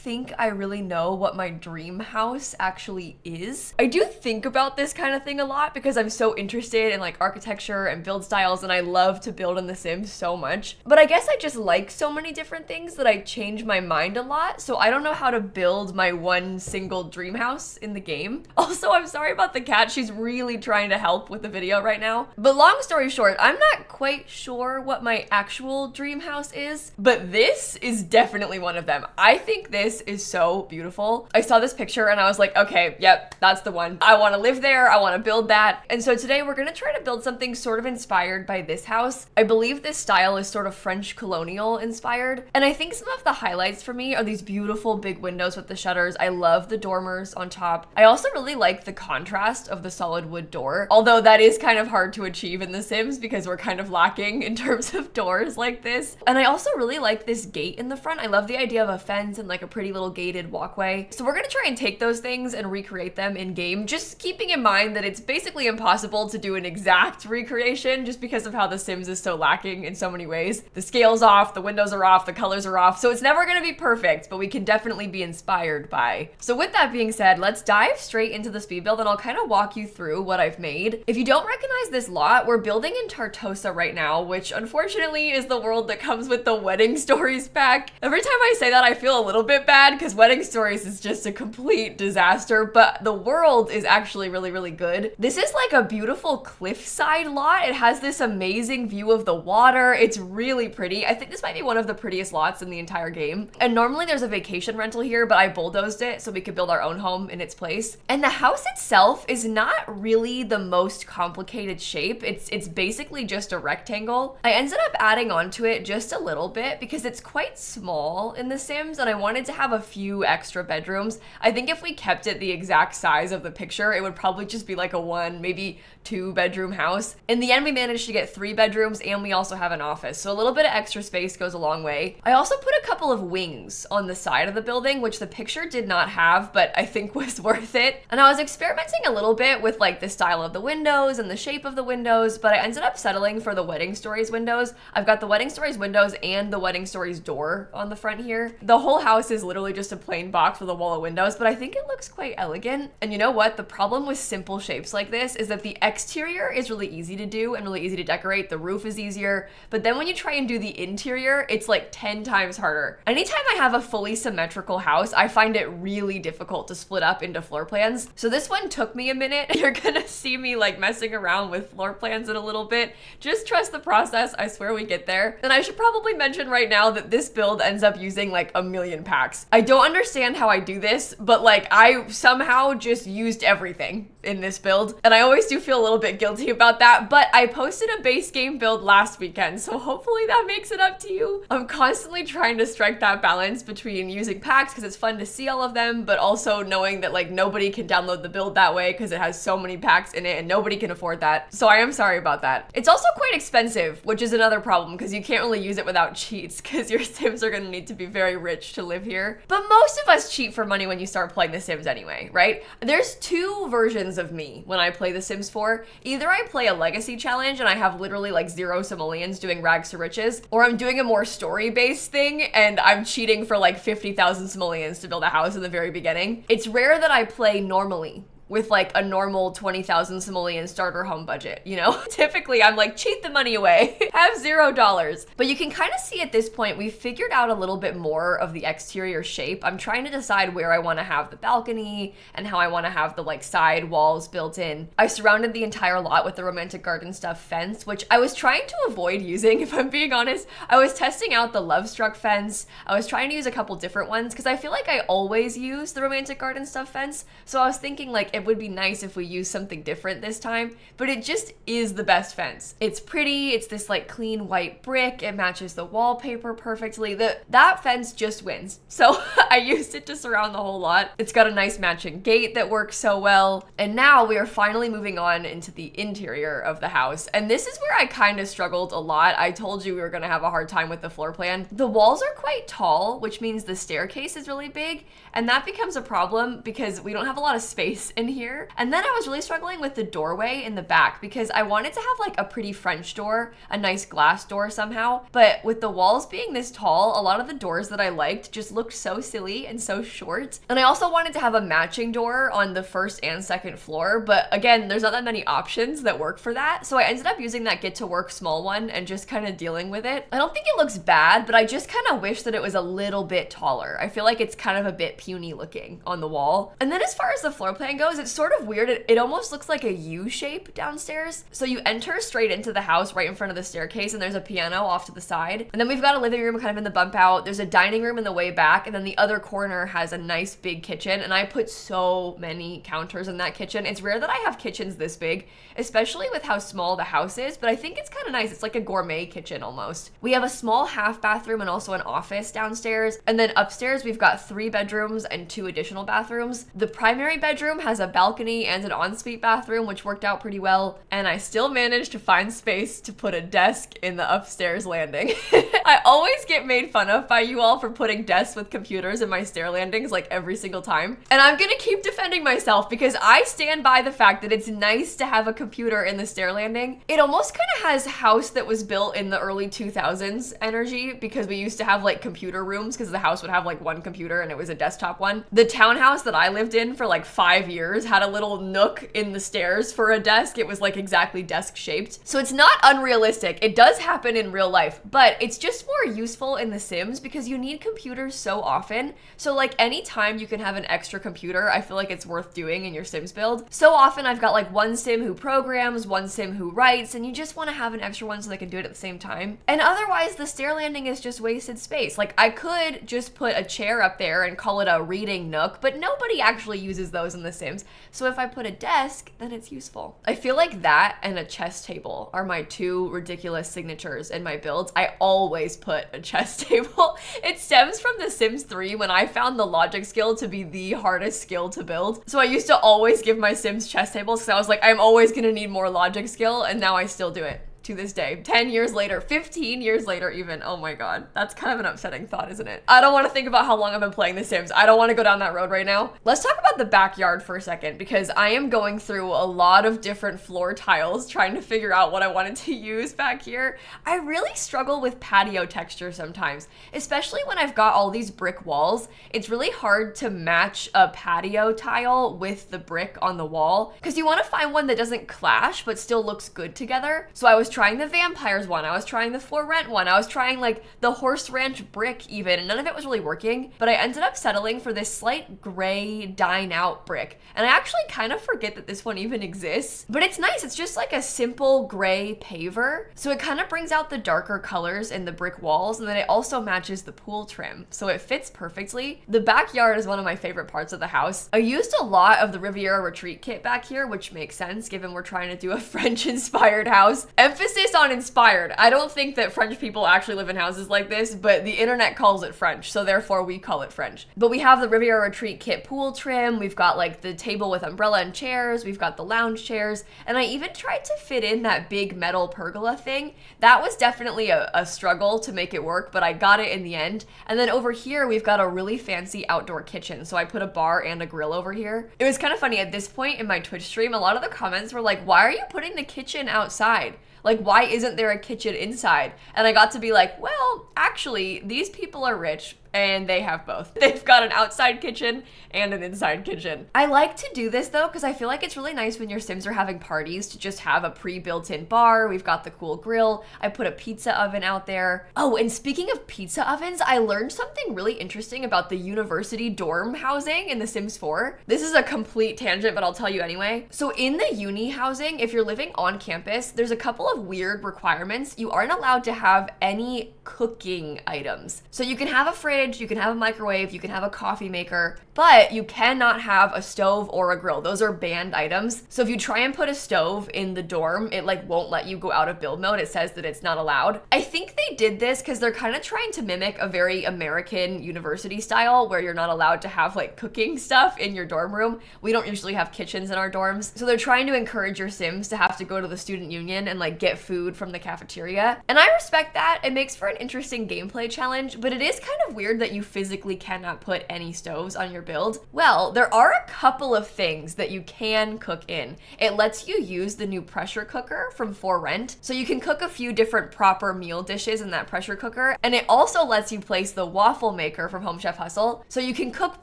think I really know what my dream house actually is. I do think about this kind of thing a lot because I'm so interested in like architecture and build styles, and I love to build in The Sims so much. But I guess I just like so many different things that I change my mind a lot, so I don't know how to build my one single dream house in the game. Also, I'm sorry about the cat. She's really trying to help with the video right now. But long story short, I'm not quite sure what my actual dream house is, but this is definitely one of them. I think this is so beautiful. I saw this picture and I was like, okay, yep, that's the one. I want to live there. I want to build that. And so today we're going to try to build something sort of inspired by this house. I believe this style is sort of French colonial inspired. And I think some of the highlights for me are these beautiful big windows with the shutters. I love the dormers on top. I also really like the contrast of the solid wood door, although that is kind of hard to achieve in The Sims because we're kind of lacking in terms of doors like this. And I also really like this gate in the front. I love the idea of a fence and like a pretty little gated walkway. So we're gonna try and take those things and recreate them in game, just keeping in mind that it's basically impossible to do an exact recreation just because of how The Sims is so lacking in so many ways. The scale's off, the windows are off, the colors are off, so it's never gonna be perfect, but we can definitely be inspired by. So with that being said, let's dive straight into the speed build and I'll kind of walk you through what I've made. If you don't recognize this lot, we're building in Tartosa right now, which unfortunately is the world that comes with the Wedding Stories pack. Every time I say that, I feel a little bit bad because Wedding Stories is just a complete disaster, but the world is actually really, really good. This is like a beautiful cliffside lot. It has this amazing view of the water. It's really pretty. I think this might be one of the prettiest lots in the entire game. And normally there's a vacation rental here, but I bulldozed it so we could build our own home in its place. And the house itself is not really the most complicated shape. It's basically just a rectangle. I ended up adding onto it just a little bit because it's quite small in The Sims and I wanted to have a few extra bedrooms. I think if we kept it the exact size of the picture, it would probably just be like a one, maybe 2-bedroom house. In the end, we managed to get 3 bedrooms and we also have an office. So a little bit of extra space goes a long way. I also put a couple of wings on the side of the building, which the picture did not have, but I think was worth it. And I was experimenting a little bit with like the style of the windows and the shape of the windows, but I ended up settling for the Wedding Stories windows. I've got the Wedding Stories windows and the Wedding Stories door on the front here. The whole house is literally just a plain box with a wall of windows, but I think it looks quite elegant. And you know what? The problem with simple shapes like this is that the exterior is really easy to do and really easy to decorate. The roof is easier, but then when you try and do the interior, it's like 10 times harder. Anytime I have a fully symmetrical house, I find it really difficult to split up into floor plans. So this one took me a minute. You're gonna see me like messing around with floor plans in a little bit. Just trust the process. I swear we get there. And I should probably mention right now that this build ends up using like a million packs. I don't understand how I do this, but like I somehow just used everything in this build. And I always do feel a little bit guilty about that, but I posted a base game build last weekend, so hopefully that makes it up to you. I'm constantly trying to strike that balance between using packs because it's fun to see all of them, but also knowing that like nobody can download the build that way because it has so many packs in it and nobody can afford that. So I am sorry about that. It's also quite expensive, which is another problem because you can't really use it without cheats because your Sims are gonna need to be very rich to live here. But most of us cheat for money when you start playing The Sims anyway, right? There's 2 versions of me when I play The Sims 4. Either I play a legacy challenge and I have literally like 0 simoleons doing rags to riches, or I'm doing a more story-based thing and I'm cheating for like 50,000 simoleons to build a house in the very beginning. It's rare that I play normally with like a normal 20,000 simoleon starter home budget, you know? Typically, I'm like, cheat the money away, have $0. But you can kind of see at this point, we've figured out a little bit more of the exterior shape. I'm trying to decide where I want to have the balcony and how I want to have the like side walls built in. I surrounded the entire lot with the romantic garden stuff fence, which I was trying to avoid using, if I'm being honest. I was testing out the Love Struck fence. I was trying to use a couple different ones because I feel like I always use the romantic garden stuff fence. So I was thinking like, it would be nice if we use something different this time, but it just is the best fence. It's pretty, it's this like clean white brick, it matches the wallpaper perfectly. That fence just wins. So I used it to surround the whole lot. It's got a nice matching gate that works so well. And now we are finally moving on into the interior of the house. And this is where I kind of struggled a lot. I told you we were gonna have a hard time with the floor plan. The walls are quite tall, which means the staircase is really big. And that becomes a problem because we don't have a lot of space in here. And then I was really struggling with the doorway in the back because I wanted to have like a pretty French door, a nice glass door somehow. But with the walls being this tall, a lot of the doors that I liked just looked so silly and so short. And I also wanted to have a matching door on the first and second floor. But again, there's not that many options that work for that. So I ended up using that get to work small one and just kind of dealing with it. I don't think it looks bad, but I just kind of wish that it was a little bit taller. I feel like it's kind of a bit puny looking on the wall. And then as far as the floor plan goes, it's sort of weird. It almost looks like a U shape downstairs. So you enter straight into the house right in front of the staircase, and there's a piano off to the side. And then we've got a living room kind of in the bump out. There's a dining room in the way back, and then the other corner has a nice big kitchen. And I put so many counters in that kitchen. It's rare that I have kitchens this big, especially with how small the house is, but I think it's kind of nice. It's like a gourmet kitchen almost. We have a small half bathroom and also an office downstairs. And then upstairs, we've got 3 bedrooms and 2 additional bathrooms. The primary bedroom has a balcony and an ensuite bathroom, which worked out pretty well. And I still managed to find space to put a desk in the upstairs landing. I always get made fun of by you all for putting desks with computers in my stair landings like every single time. And I'm gonna keep defending myself because I stand by the fact that it's nice to have a computer in the stair landing. It almost kind of has house that was built in the early 2000s energy because we used to have like computer rooms because the house would have like one computer and it was a desktop one. The townhouse that I lived in for like 5 years had a little nook in the stairs for a desk. It was like exactly desk shaped. So it's not unrealistic. It does happen in real life, but it's just more useful in The Sims because you need computers so often. So like anytime you can have an extra computer, I feel like it's worth doing in your Sims build. So often I've got like one Sim who programs, one Sim who writes, and you just want to have an extra one so they can do it at the same time. And otherwise the stair landing is just wasted space. Like I could just put a chair up there and call it a reading nook, but nobody actually uses those in The Sims. So if I put a desk, then it's useful. I feel like that and a chess table are my 2 ridiculous signatures in my builds. I always put a chess table. It stems from The Sims 3 when I found the logic skill to be the hardest skill to build. So I used to always give my Sims chess tables because I was like, I'm always gonna need more logic skill, and now I still do it. To this day, 10 years later, 15 years later even. Oh my god, that's kind of an upsetting thought, isn't it? I don't want to think about how long I've been playing The Sims. I don't want to go down that road right now. Let's talk about the backyard for a second because I am going through a lot of different floor tiles trying to figure out what I wanted to use back here. I really struggle with patio texture sometimes, especially when I've got all these brick walls. It's really hard to match a patio tile with the brick on the wall because you want to find one that doesn't clash but still looks good together. So I was trying the vampires one, I was trying the for rent one, I was trying like the horse ranch brick even, and none of it was really working, but I ended up settling for this slight gray dine out brick. And I actually kind of forget that this one even exists, but it's nice. It's just like a simple gray paver. So it kind of brings out the darker colors in the brick walls, and then it also matches the pool trim. So it fits perfectly. The backyard is one of my favorite parts of the house. I used a lot of the Riviera Retreat kit back here, which makes sense given we're trying to do a French inspired house. Emphasis on inspired. I don't think that French people actually live in houses like this, but the internet calls it French, so therefore we call it French. But we have the Riviera Retreat kit pool trim, we've got like the table with umbrella and chairs, we've got the lounge chairs, and I even tried to fit in that big metal pergola thing. That was definitely a struggle to make it work, but I got it in the end. And then over here, we've got a really fancy outdoor kitchen, so I put a bar and a grill over here. It was kind of funny, at this point in my Twitch stream, a lot of the comments were like, why are you putting the kitchen outside? Like, why isn't there a kitchen inside? And I got to be like, well, actually, these people are rich and they have both. They've got an outside kitchen and an inside kitchen. I like to do this though, because I feel like it's really nice when your Sims are having parties to just have a pre-built-in bar. We've got the cool grill. I put a pizza oven out there. Oh, and speaking of pizza ovens, I learned something really interesting about the university dorm housing in The Sims 4. This is a complete tangent, but I'll tell you anyway. So in the uni housing, if you're living on campus, there's a couple of weird requirements. You aren't allowed to have any cooking items. So you can have a fridge, you can have a microwave, you can have a coffee maker, but you cannot have a stove or a grill. Those are banned items. So if you try and put a stove in the dorm, it like won't let you go out of build mode. It says that it's not allowed. I think they did this because they're kind of trying to mimic a very American university style where you're not allowed to have like cooking stuff in your dorm room. We don't usually have kitchens in our dorms. So they're trying to encourage your Sims to have to go to the student union and like get food from the cafeteria. And I respect that. It makes for an interesting gameplay challenge, but it is kind of weird weird that you physically cannot put any stoves on your build? Well, there are a couple of things that you can cook in. It lets you use the new pressure cooker from For Rent, so you can cook a few different proper meal dishes in that pressure cooker, and it also lets you place the waffle maker from Home Chef Hustle, so you can cook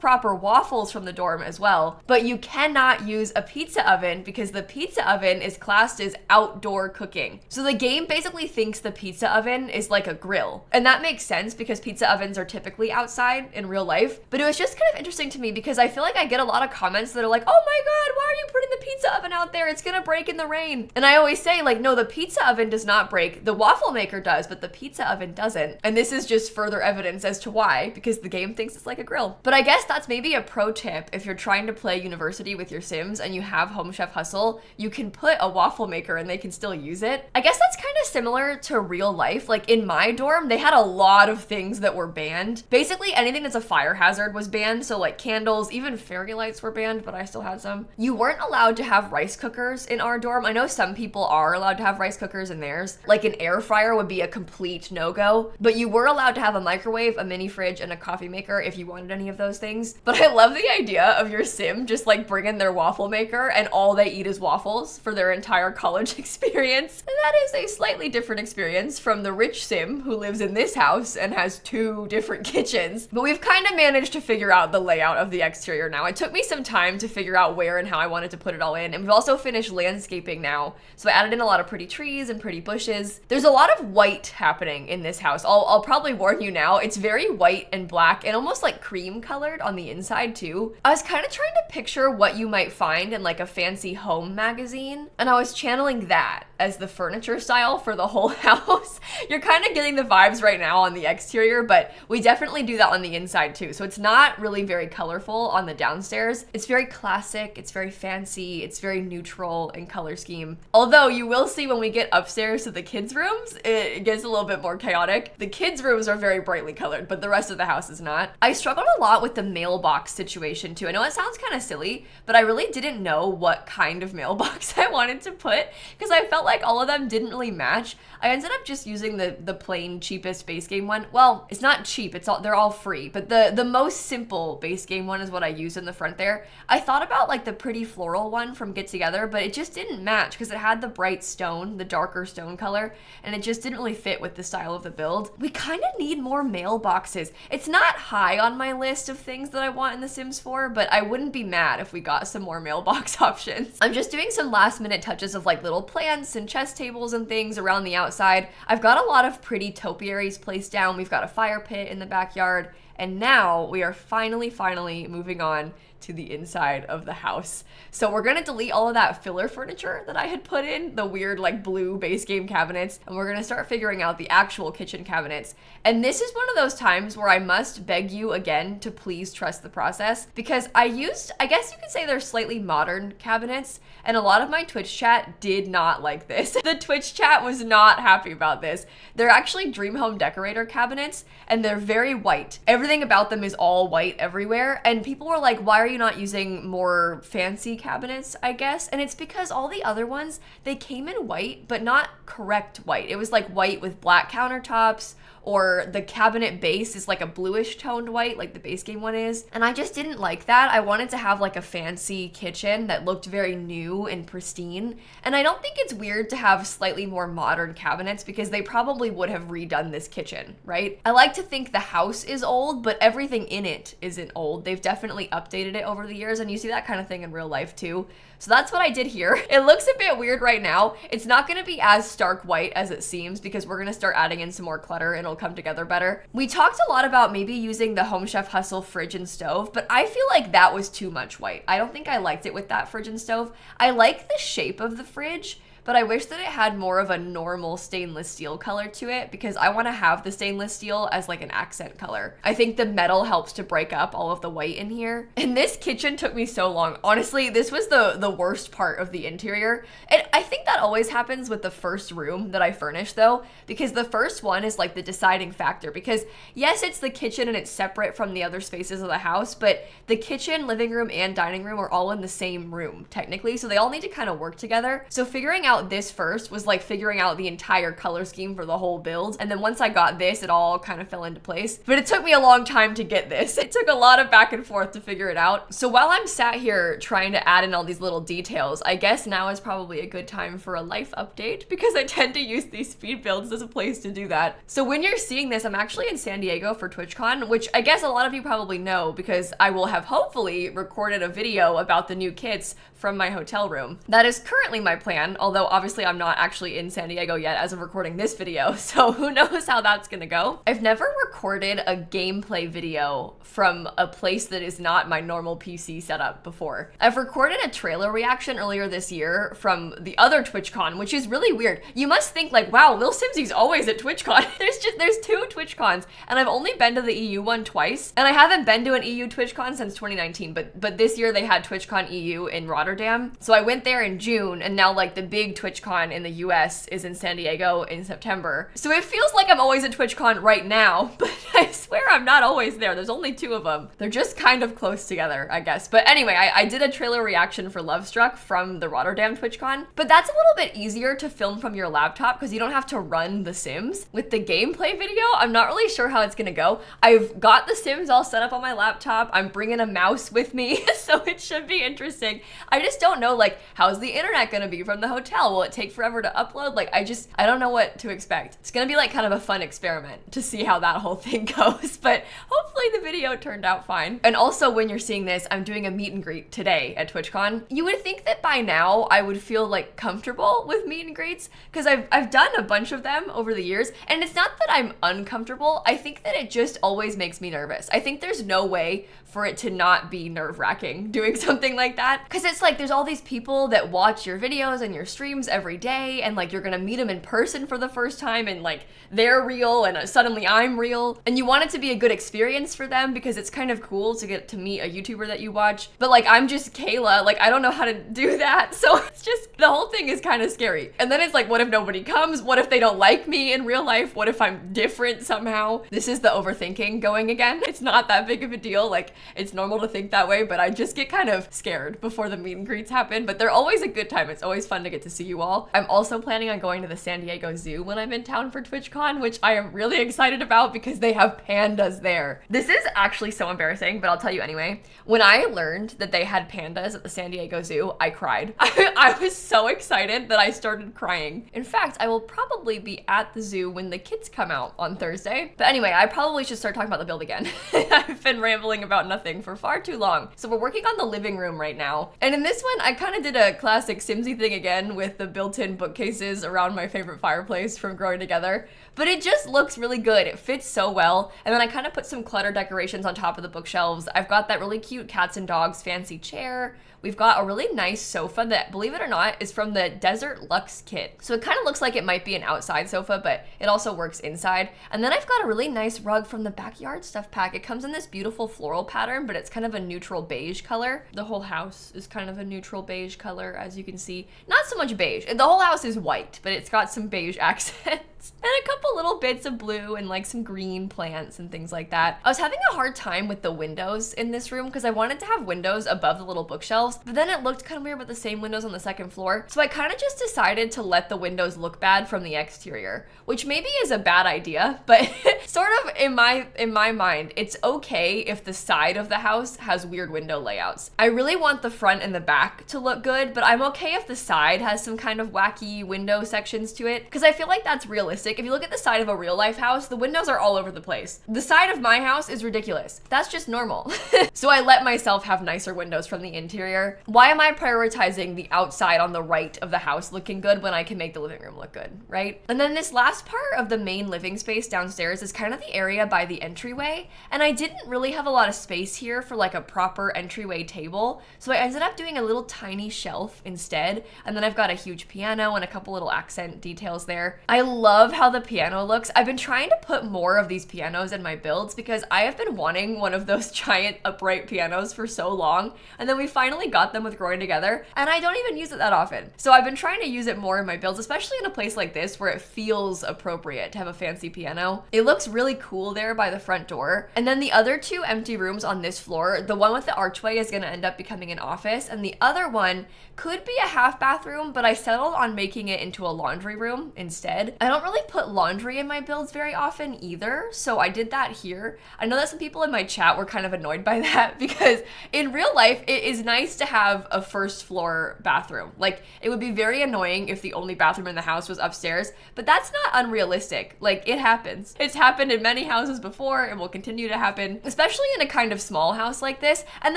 proper waffles from the dorm as well, but you cannot use a pizza oven because the pizza oven is classed as outdoor cooking. So the game basically thinks the pizza oven is like a grill, and that makes sense because pizza ovens are typically outside in real life, but it was just kind of interesting to me because I feel like I get a lot of comments that are like, oh my god, why are you putting the pizza oven out there? It's gonna break in the rain. And I always say, like, no, the pizza oven does not break. The waffle maker does, but the pizza oven doesn't. And this is just further evidence as to why, because the game thinks it's like a grill. But I guess that's maybe a pro tip if you're trying to play University with your Sims and you have Home Chef Hustle, you can put a waffle maker and they can still use it. I guess that's kind of similar to real life. Like in my dorm, they had a lot of things that were banned. Basically anything that's a fire hazard was banned. So like candles, even fairy lights were banned, but I still had some. You weren't allowed to have rice cookers in our dorm. I know some people are allowed to have rice cookers in theirs. Like an air fryer would be a complete no-go, but you were allowed to have a microwave, a mini fridge, and a coffee maker if you wanted any of those things. But I love the idea of your Sim just like bringing their waffle maker and all they eat is waffles for their entire college experience. And that is a slightly different experience from the rich Sim who lives in this house and has 2 different kitchens. But we've kind of managed to figure out the layout of the exterior now. It took me some time to figure out where and how I wanted to put it all in. And we've also finished landscaping now. So I added in a lot of pretty trees and pretty bushes. There's a lot of white happening in this house. I'll probably warn you now, it's very white and black and almost like cream colored on the inside too. I was kind of trying to picture what you might find in like a fancy home magazine, and I was channeling that as the furniture style for the whole house. You're kind of getting the vibes right now on the exterior, but we definitely do that on the inside too. So it's not really very colorful on the downstairs. It's very classic, it's very fancy, it's very neutral in color scheme. Although you will see when we get upstairs to the kids' rooms, it gets a little bit more chaotic. The kids' rooms are very brightly colored, but the rest of the house is not. I struggled a lot with the mailbox situation too. I know it sounds kind of silly, but I really didn't know what kind of mailbox I wanted to put because I felt like all of them didn't really match. I ended up just using the plain cheapest base game one. Well, it's not cheap, they're all free, but the most simple base game one is what I used in the front there. I thought about like the pretty floral one from Get Together, but it just didn't match because it had the bright stone, the darker stone color, and it just didn't really fit with the style of the build. We kind of need more mailboxes. It's not high on my list of things that I want in The Sims 4, but I wouldn't be mad if we got some more mailbox options. I'm just doing some last minute touches of like little plants and chess tables and things around the outside. I've got a lot of pretty topiaries placed down. We've got a fire pit in the backyard, and now we are finally moving on to the inside of the house. So we're gonna delete all of that filler furniture that I had put in, the weird like blue base game cabinets, and we're gonna start figuring out the actual kitchen cabinets. And this is one of those times where I must beg you again to please trust the process, because I guess you could say they're slightly modern cabinets, and a lot of my Twitch chat did not like this. The Twitch chat was not happy about this. They're actually Dream Home Decorator cabinets, and they're very white. Everything about them is all white everywhere, and people were like, why are you not using more fancy cabinets, I guess? And it's because all the other ones, they came in white, but not correct white. It was like white with black countertops, or the cabinet base is like a bluish toned white like the base game one is. And I just didn't like that. I wanted to have like a fancy kitchen that looked very new and pristine. And I don't think it's weird to have slightly more modern cabinets because they probably would have redone this kitchen, right? I like to think the house is old, but everything in it isn't old. They've definitely updated it over the years, and you see that kind of thing in real life too. So that's what I did here. It looks a bit weird right now. It's not gonna be as stark white as it seems because we're gonna start adding in some more clutter and it'll come together better. We talked a lot about maybe using the Home Chef Hustle fridge and stove, but I feel like that was too much white. I don't think I liked it with that fridge and stove. I like the shape of the fridge, but I wish that it had more of a normal stainless steel color to it because I want to have the stainless steel as like an accent color. I think the metal helps to break up all of the white in here. And this kitchen took me so long. Honestly, this was the worst part of the interior. And I think that always happens with the first room that I furnish though, because the first one is like the deciding factor because yes, it's the kitchen and it's separate from the other spaces of the house, but the kitchen, living room, and dining room are all in the same room technically. So they all need to kind of work together. So figuring out out this first was like figuring out the entire color scheme for the whole build. And then once I got this, it all kind of fell into place. But it took me a long time to get this. It took a lot of back and forth to figure it out. So while I'm sat here trying to add in all these little details, I guess now is probably a good time for a life update because I tend to use these speed builds as a place to do that. So when you're seeing this, I'm actually in San Diego for TwitchCon, which I guess a lot of you probably know because I will have hopefully recorded a video about the new kits from my hotel room. That is currently my plan, although obviously I'm not actually in San Diego yet as of recording this video, so who knows how that's gonna go. I've never recorded a gameplay video from a place that is not my normal PC setup before. I've recorded a trailer reaction earlier this year from the other TwitchCon, which is really weird. You must think like, wow, lilsimsie's always at TwitchCon. There's two TwitchCons, and I've only been to the EU one twice, and I haven't been to an EU TwitchCon since 2019, but this year they had TwitchCon EU in Rotterdam. So I went there in June, and now like the big TwitchCon in the US is in San Diego in September. So it feels like I'm always at TwitchCon right now, but I swear I'm not always there. There's only two of them. They're just kind of close together, I guess. But anyway, I did a trailer reaction for Love Struck from the Rotterdam TwitchCon, but that's a little bit easier to film from your laptop because you don't have to run The Sims. With the gameplay video, I'm not really sure how it's gonna go. I've got The Sims all set up on my laptop. I'm bringing a mouse with me, so it should be interesting. I just don't know, like, how's the internet gonna be from the hotel? Will it take forever to upload? Like, I don't know what to expect. It's gonna be like kind of a fun experiment to see how that whole thing goes, but hopefully the video turned out fine. And also when you're seeing this, I'm doing a meet and greet today at TwitchCon. You would think that by now I would feel like comfortable with meet and greets because I've done a bunch of them over the years, and it's not that I'm uncomfortable. I think that it just always makes me nervous. I think there's no way for it to not be nerve-wracking doing something like that, because it's like there's all these people that watch your videos and your streams every day, and like you're gonna meet them in person for the first time, and like they're real and suddenly I'm real, and you want it to be a good experience for them because it's kind of cool to get to meet a YouTuber that you watch, but like I'm just Kayla, like I don't know how to do that, so it's just, the whole thing is kind of scary. And then it's like, what if nobody comes? What if they don't like me in real life? What if I'm different somehow? This is the overthinking going again. It's not that big of a deal, like it's normal to think that way, but I just get kind of scared before the meet and greets happen, but they're always a good time. It's always fun to get to see you all. I'm also planning on going to the San Diego Zoo when I'm in town for TwitchCon, which I am really excited about because they have pandas there. This is actually so embarrassing, but I'll tell you anyway. When I learned that they had pandas at the San Diego Zoo, I cried. I was so excited that I started crying. In fact, I will probably be at the zoo when the kids come out on Thursday. But anyway, I probably should start talking about the build again. I've been rambling about nothing for far too long. So we're working on the living room right now. And in this one, I kind of did a classic Simsy thing again with the built-in bookcases around my favorite fireplace from Growing Together. But it just looks really good. It fits so well. And then I kind of put some clutter decorations on top of the bookshelves. I've got that really cute cats and dogs fancy chair. We've got a really nice sofa that, believe it or not, is from the Desert Luxe kit. So it kind of looks like it might be an outside sofa, but it also works inside. And then I've got a really nice rug from the Backyard Stuff pack. It comes in this beautiful floral pattern, but it's kind of a neutral beige color. The whole house is kind of a neutral beige color, as you can see. Not so much beige. The whole house is white, but it's got some beige accents. And a couple little bits of blue and like some green plants and things like that. I was having a hard time with the windows in this room because I wanted to have windows above the little bookshelves, but then it looked kind of weird with the same windows on the second floor. So I kind of just decided to let the windows look bad from the exterior, which maybe is a bad idea, but sort of in my mind, it's okay if the side of the house has weird window layouts. I really want the front and the back to look good, but I'm okay if the side has some kind of wacky window sections to it, because I feel like that's realistic. If you look at the side of a real life house, the windows are all over the place. The side of my house is ridiculous. That's just normal. So I let myself have nicer windows from the interior. Why am I prioritizing the outside on the right of the house looking good when I can make the living room look good, right? And then this last part of the main living space downstairs is kind of the area by the entryway, and I didn't really have a lot of space here for like a proper entryway table, so I ended up doing a little tiny shelf instead, and then I've got a huge piano and a couple little accent details there. I love love how the piano looks. I've been trying to put more of these pianos in my builds because I have been wanting one of those giant upright pianos for so long, and then we finally got them with Growing Together, and I don't even use it that often. So I've been trying to use it more in my builds, especially in a place like this where it feels appropriate to have a fancy piano. It looks really cool there by the front door. And then the other two empty rooms on this floor, the one with the archway is gonna end up becoming an office, and the other one could be a half bathroom, but I settled on making it into a laundry room instead. I don't really put laundry in my builds very often either, so I did that here. I know that some people in my chat were kind of annoyed by that because in real life, it is nice to have a first floor bathroom. Like, it would be very annoying if the only bathroom in the house was upstairs, but that's not unrealistic. Like, it happens. It's happened in many houses before and will continue to happen, especially in a kind of small house like this. And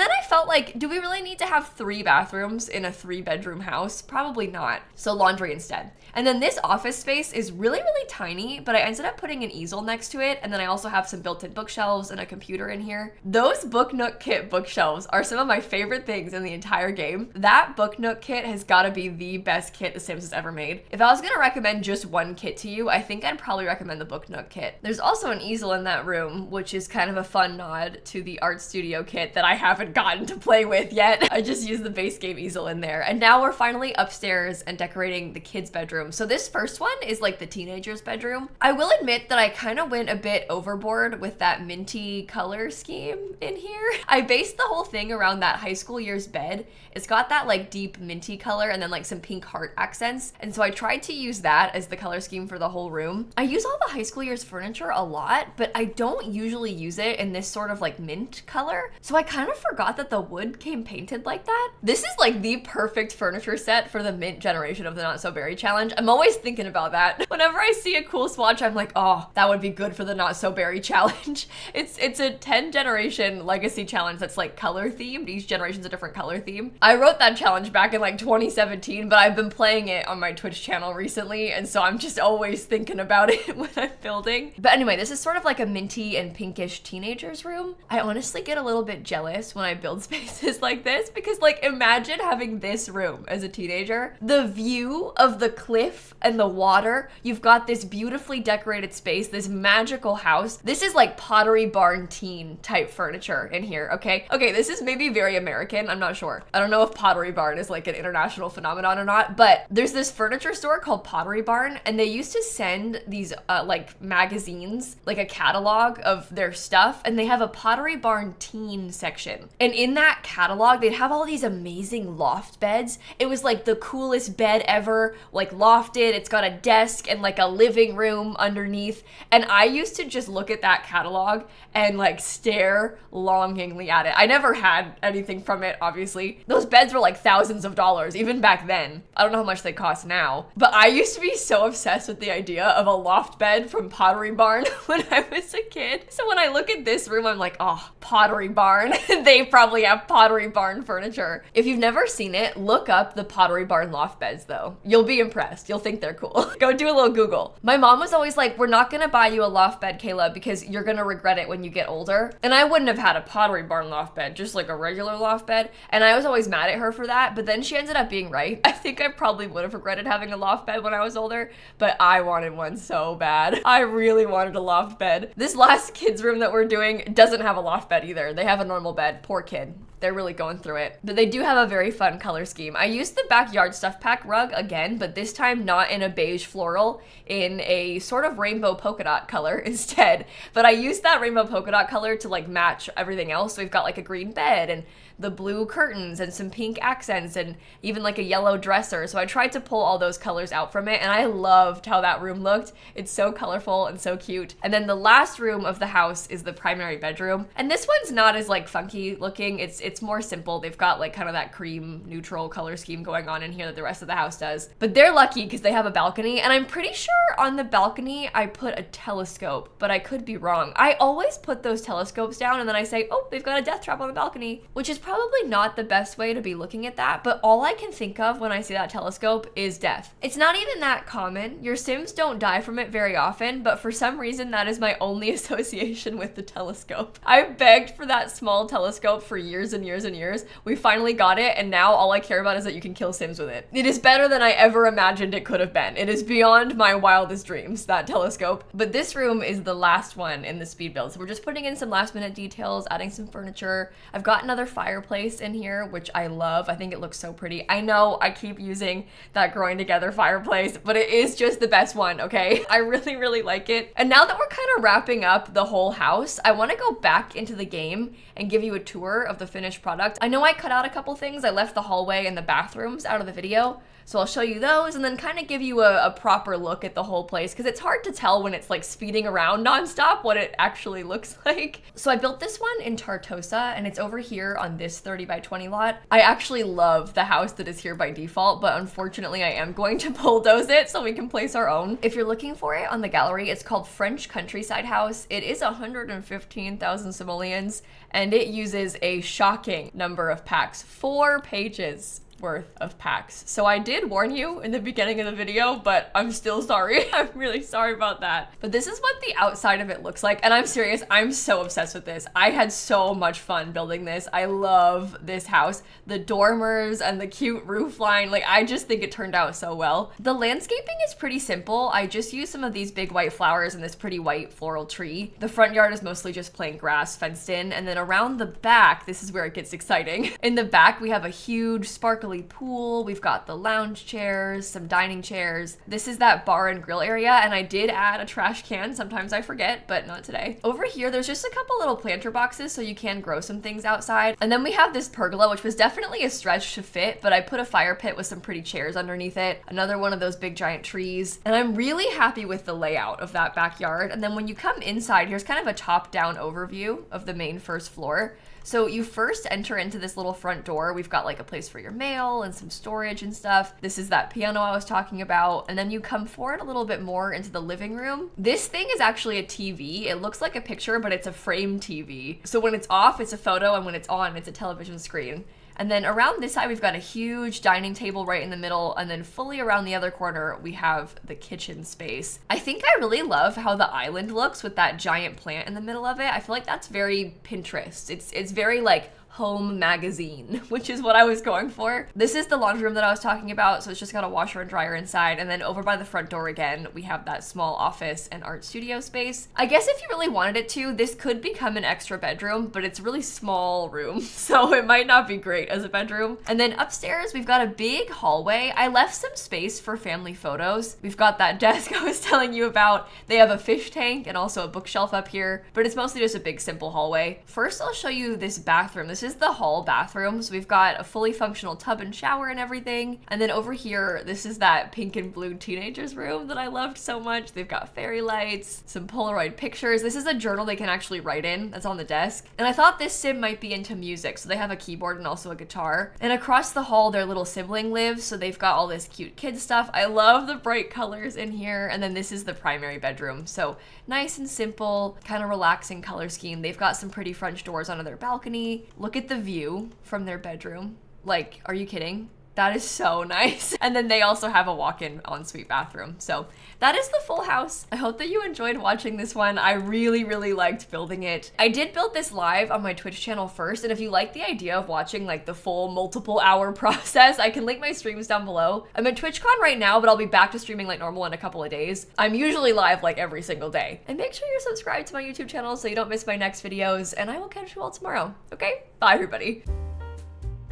then I felt like, do we really need to have 3 bathrooms in a 3-bedroom house? Probably not. So laundry instead. And then this office space is really, really tiny, but I ended up putting an easel next to it. And then I also have some built-in bookshelves and a computer in here. Those Book Nook kit bookshelves are some of my favorite things in the entire game. That Book Nook kit has got to be the best kit The Sims has ever made. If I was going to recommend just one kit to you, I think I'd probably recommend the Book Nook kit. There's also an easel in that room, which is kind of a fun nod to the Art Studio kit that I haven't gotten to play with yet. I just used the base game easel in there. And now we're finally upstairs and decorating the kids' bedroom. So this first one is like the teenager's bedroom. I will admit that I kind of went a bit overboard with that minty color scheme in here. I based the whole thing around that high school year's bed. It's got that like deep minty color and then like some pink heart accents. And so I tried to use that as the color scheme for the whole room. I use all the high school year's furniture a lot, but I don't usually use it in this sort of like mint color. So I kind of forgot that the wood came painted like that. This is like the perfect furniture set for the mint generation of the Not So Berry challenge. I'm always thinking about that. Whenever I see a cool swatch, I'm like, oh, that would be good for the Not So Berry challenge. It's a 10 generation legacy challenge that's like color themed. Each generation's a different color theme. I wrote that challenge back in like 2017, but I've been playing it on my Twitch channel recently, and so I'm just always thinking about it when I'm building. But anyway, this is sort of like a minty and pinkish teenager's room. I honestly get a little bit jealous when I build spaces like this because like imagine having this room as a teenager. The view of the cliff and the water, you've got this beautifully decorated space, this magical house. This is like Pottery Barn teen type furniture in here, okay? Okay, this is maybe very American, I'm not sure. I don't know if Pottery Barn is like an international phenomenon or not, but there's this furniture store called Pottery Barn, and they used to send these like magazines, like a catalog of their stuff, and they have a Pottery Barn teen section. And in that catalog, they'd have all these amazing loft beds. It was like the coolest bed ever, like lofted. It's got a desk and like a living room underneath. And I used to just look at that catalog and like stare longingly at it. I never had anything from it, obviously. Those beds were like thousands of dollars, even back then. I don't know how much they cost now, but I used to be so obsessed with the idea of a loft bed from Pottery Barn when I was a kid. So when I look at this room, I'm like, oh, Pottery Barn. They probably have Pottery Barn furniture. If you've never seen it, look up the Pottery Barn loft beds though. You'll be impressed. You'll think they're cool. Go do a little Google. My mom was always like, we're not gonna buy you a loft bed, Kayla, because you're gonna regret it when you get older. And I wouldn't have had a Pottery Barn loft bed, just like a regular loft bed. And I was always mad at her for that, but then she ended up being right. I think I probably would have regretted having a loft bed when I was older, but I wanted one so bad. I really wanted a loft bed. This last kids room that we're doing doesn't have a loft bed either. They have a normal bed. Poor kid. They're really going through it. But they do have a very fun color scheme. I used the backyard stuff pack rug again, but this time not in a beige floral, in a sort of rainbow polka dot color instead. But I used that rainbow polka dot color to like match everything else. So we've got like a green bed and the blue curtains and some pink accents and even like a yellow dresser. So I tried to pull all those colors out from it, and I loved how that room looked. It's so colorful and so cute. And then the last room of the house is the primary bedroom. And this one's not as like funky looking. It's more simple. They've got like kind of that cream neutral color scheme going on in here that the rest of the house does. But they're lucky because they have a balcony, and I'm pretty sure on the balcony I put a telescope, but I could be wrong. I always put those telescopes down and then I say, oh, they've got a death trap on the balcony, which is probably not the best way to be looking at that, but all I can think of when I see that telescope is death. It's not even that common. Your Sims don't die from it very often, but for some reason that is my only association with the telescope. I've begged for that small telescope for years and years and years. We finally got it, and now all I care about is that you can kill Sims with it. It is better than I ever imagined it could have been. It is beyond my my wildest dreams, that telescope. But this room is the last one in the speed build. So we're just putting in some last minute details, adding some furniture. I've got another fireplace in here, which I love. I think it looks so pretty. I know I keep using that growing together fireplace, but it is just the best one, okay? I really, really like it. And now that we're kind of wrapping up the whole house, I want to go back into the game and give you a tour of the finished product. I know I cut out a couple things. I left the hallway and the bathrooms out of the video, so I'll show you those and then kind of give you a proper look at the whole place, because it's hard to tell when it's like speeding around nonstop what it actually looks like. So I built this one in Tartosa, and it's over here on this 30 by 20 lot. I actually love the house that is here by default, but unfortunately I am going to bulldoze it so we can place our own. If you're looking for it on the gallery, it's called French Countryside House. It is 115,000 simoleons, and it uses a shocking number of packs, 4 pages worth of packs. So I did warn you in the beginning of the video, but I'm still sorry. I'm really sorry about that. But this is what the outside of it looks like. And I'm serious, I'm so obsessed with this. I had so much fun building this. I love this house. The dormers and the cute roof line, like I just think it turned out so well. The landscaping is pretty simple. I just used some of these big white flowers and this pretty white floral tree. The front yard is mostly just plain grass fenced in. And then around the back, this is where it gets exciting. In the back, we have a huge sparkly pool. We've got the lounge chairs, some dining chairs. This is that bar and grill area, and I did add a trash can. Sometimes I forget, but not today. Over here, there's just a couple little planter boxes so you can grow some things outside. And then we have this pergola, which was definitely a stretch to fit, but I put a fire pit with some pretty chairs underneath it. Another one of those big giant trees. And I'm really happy with the layout of that backyard. And then when you come inside, here's kind of a top-down overview of the main first floor. So you first enter into this little front door. We've got like a place for your mail and some storage and stuff. This is that piano I was talking about. And then you come forward a little bit more into the living room. This thing is actually a TV. It looks like a picture, but it's a frame TV. So when it's off, it's a photo, and when it's on, it's a television screen. And then around this side, we've got a huge dining table right in the middle, and then fully around the other corner, we have the kitchen space. I think I really love how the island looks with that giant plant in the middle of it. I feel like that's very Pinterest. It's very like home magazine, which is what I was going for. This is the laundry room that I was talking about, so it's just got a washer and dryer inside. And then over by the front door again, we have that small office and art studio space. I guess if you really wanted it to, this could become an extra bedroom, but it's a really small room, so it might not be great as a bedroom. And then upstairs, we've got a big hallway. I left some space for family photos. We've got that desk I was telling you about. They have a fish tank and also a bookshelf up here, but it's mostly just a big simple hallway. First, I'll show you this bathroom. This is the hall bathroom. So we've got a fully functional tub and shower and everything. And then over here, this is that pink and blue teenagers room that I loved so much. They've got fairy lights, some Polaroid pictures. This is a journal they can actually write in that's on the desk. And I thought this sim might be into music. So they have a keyboard and also a guitar. And across the hall, their little sibling lives. So they've got all this cute kid stuff. I love the bright colors in here. And then this is the primary bedroom. So nice and simple, kind of relaxing color scheme. They've got some pretty French doors onto their balcony. Look at the view from their bedroom. Like, are you kidding? That is so nice. And then they also have a walk-in ensuite bathroom. So that is the full house. I hope that you enjoyed watching this one. I really, really liked building it. I did build this live on my Twitch channel first. And if you like the idea of watching like the full multiple hour process, I can link my streams down below. I'm at TwitchCon right now, but I'll be back to streaming like normal in a couple of days. I'm usually live like every single day. And make sure you're subscribed to my YouTube channel so you don't miss my next videos. And I will catch you all tomorrow. Okay? Bye, everybody.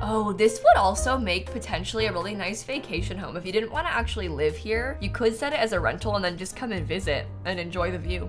Oh, this would also make potentially a really nice vacation home. If you didn't want to actually live here, you could set it as a rental and then just come and visit and enjoy the view.